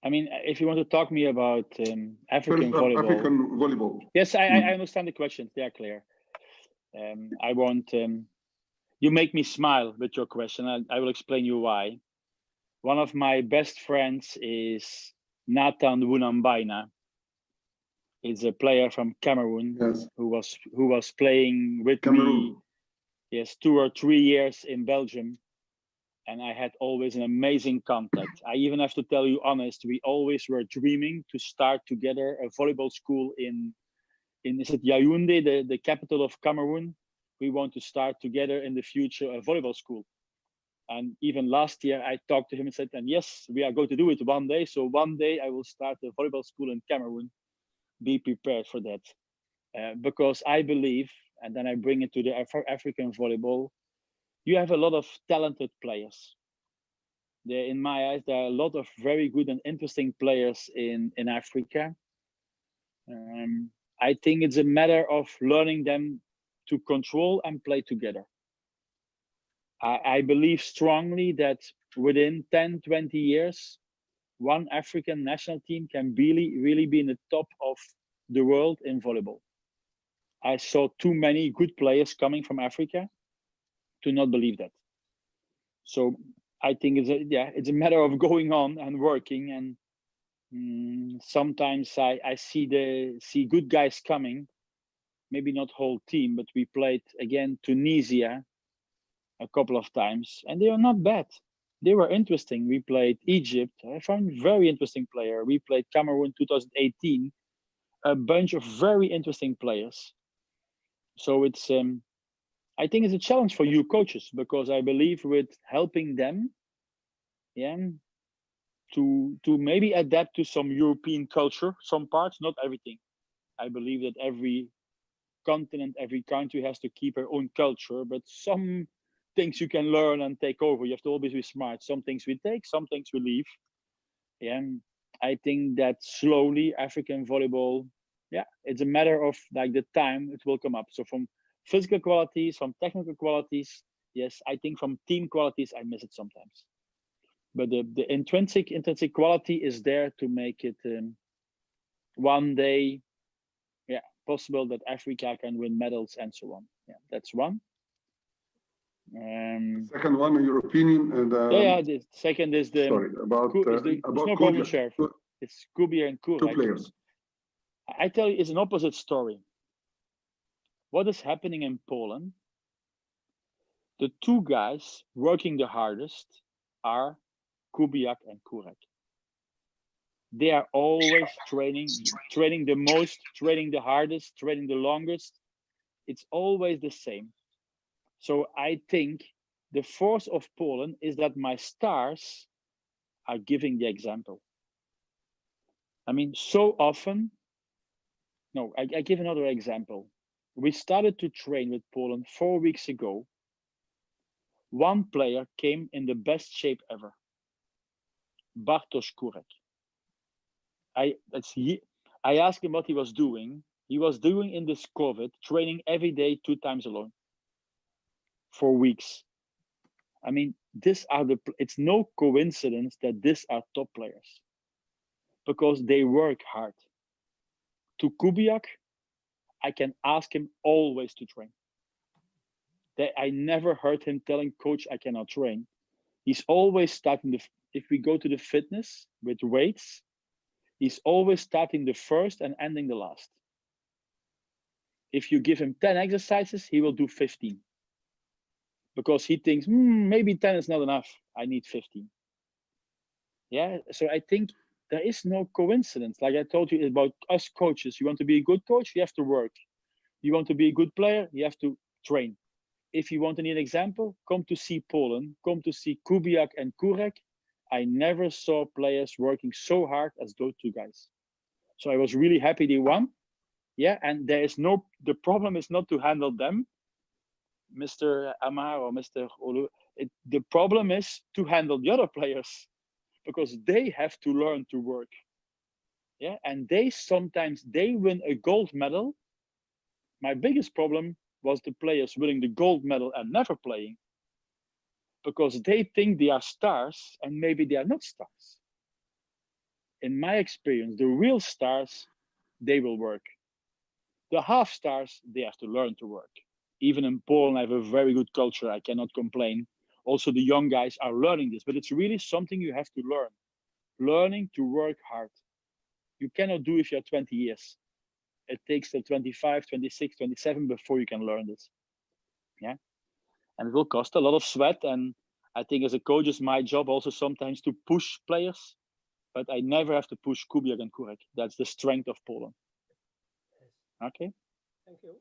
I mean, if you want to talk me about African volleyball. African volleyball. Yes, I understand the questions. They are clear. I want, you make me smile with your question. I will explain you why. One of my best friends is Nathan Wunambaina. He's a player from Cameroon, yes, who was playing with Cameroon. me, yes, 2 or 3 years in Belgium. And I had always an amazing contact. I even have to tell you honest, we always were dreaming to start together a volleyball school in is it Yaoundé, the capital of Cameroon? We want to start together in the future a volleyball school. And even last year I talked to him and said, and yes, we are going to do it one day. So one day I will start a volleyball school in Cameroon. Be prepared for that. Because I believe, and then I bring it to the African volleyball, you have a lot of talented players. In my eyes, there are a lot of very good and interesting players in Africa. I think it's a matter of learning them to control and play together. I believe strongly that within 10, 20 years, one African national team can really be in the top of the world in volleyball. I saw too many good players coming from Africa to not believe that. So I think it's a matter of going on and working. And sometimes I see good guys coming, maybe not whole team, but we played again Tunisia a couple of times, and they are not bad. They were interesting. We played Egypt. I found very interesting player. We played Cameroon 2018. A bunch of very interesting players. So it's I think it's a challenge for you coaches, because I believe with helping them, to maybe adapt to some European culture, some parts, not everything. I believe that every continent, every country has to keep their own culture, but some things you can learn and take over. You have to always be smart. Some things we take, some things we leave. And I think that slowly African volleyball, it's a matter of like the time it will come up. So from physical qualities, from technical qualities, yes, I think from team qualities, I miss it sometimes. But the intrinsic quality is there to make it one day, possible that Africa can win medals and so on. Yeah, that's one. Second one, in your opinion, and the second is the about no problem, Sheriff. It's Kubiak and Kurek. 2 players. I tell you, it's an opposite story. What is happening in Poland? The 2 guys working the hardest are Kubiak and Kurek. They are always training the most, training the hardest, training the longest. It's always the same. So I think the force of Poland is that my stars are giving the example. I mean, so often, I give another example. We started to train with Poland 4 weeks ago. One player came in the best shape ever, Bartosz Kurek. I asked him what he was doing. He was doing in this COVID, training every day 2 times alone for weeks. I mean, it's no coincidence that these are top players, because they work hard. To Kubiak, I can ask him always to train. I never heard him telling coach, I cannot train. He's always starting if we go to the fitness with weights, he's always starting the first and ending the last. If you give him 10 exercises, he will do 15. Because he thinks, maybe 10 is not enough. I need 15. Yeah, so I think there is no coincidence. Like I told you about us coaches, you want to be a good coach, you have to work. You want to be a good player, you have to train. If you want to need an example, come to see Poland, come to see Kubiak and Kurek. I never saw players working so hard as those 2 guys. So I was really happy they won. Yeah, and the problem is not to handle them, Mr. Ammar or Mr. Ould. The problem is to handle the other players, because they have to learn to work. Yeah, and sometimes they win a gold medal. My biggest problem was the players winning the gold medal and never playing, because they think they are stars and maybe they are not stars. in my experience, the real stars, they will work. The half stars, they have to learn to work. Even in Poland, I have a very good culture. I cannot complain. Also, the young guys are learning this, but it's really something you have to learn. Learning to work hard. You cannot do if you're 20 years. It takes till 25, 26, 27 before you can learn this. Yeah. And it will cost a lot of sweat. And I think as a coach, it's my job also sometimes to push players, but I never have to push Kubiak and Kurek. That's the strength of Poland. Yes. Okay. Thank you.